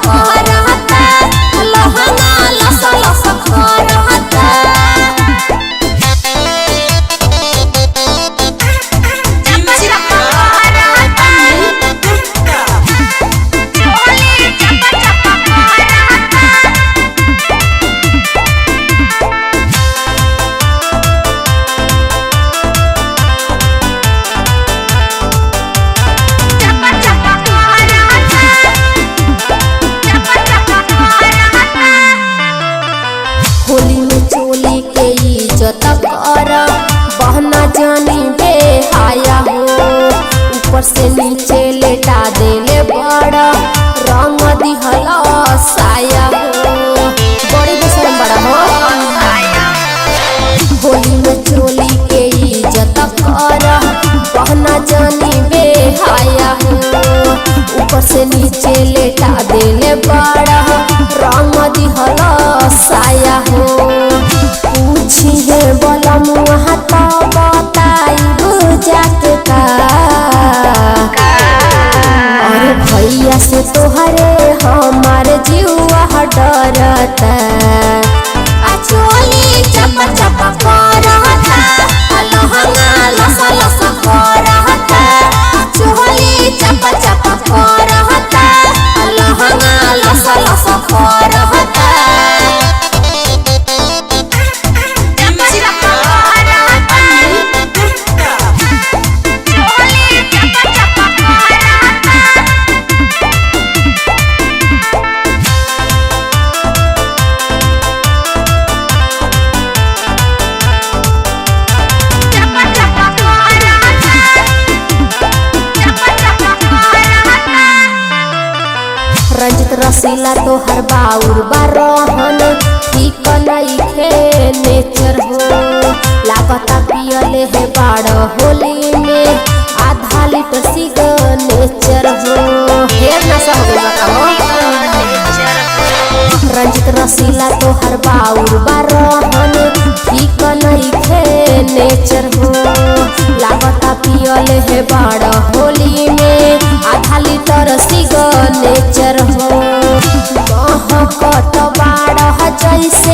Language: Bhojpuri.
करहता लहंगा लस लस करहता होली में चोली के इज्जत कर बहना जानी बेहाया हो ऊपर से नीचे लेटा देले बड़ा रंग दिहला साया हो बड़ी बेशरम बड़ा हो होली में चोली के इज्जत कर बहना जानी बेहाया हो ऊपर से नीचे लेटा देले बड़ा रंग दिहला साया हो पूछिए बोला मुँह तो बताई जाके का अरे भैया से तोहरे हमारे जीवा डरता चोली चप चप करहता लहंगा लस लस करहता चोली चप चप करहता लहंगा लस लस करहता रंजित रसीला तो हर बाउर बारहन ठीक नइखे नेचर हो लागता पियले है बाड़ होली में आधा लीटर सिग्नेचर हो ढेर नशा हो गइल रंजित रसीला तो हर बाउर बारहन ठीक नइखे नेचर हो लागता पियले है बाड़ होली में आधा लीटर सिग्नेचर हो महकत बाड़ जैसे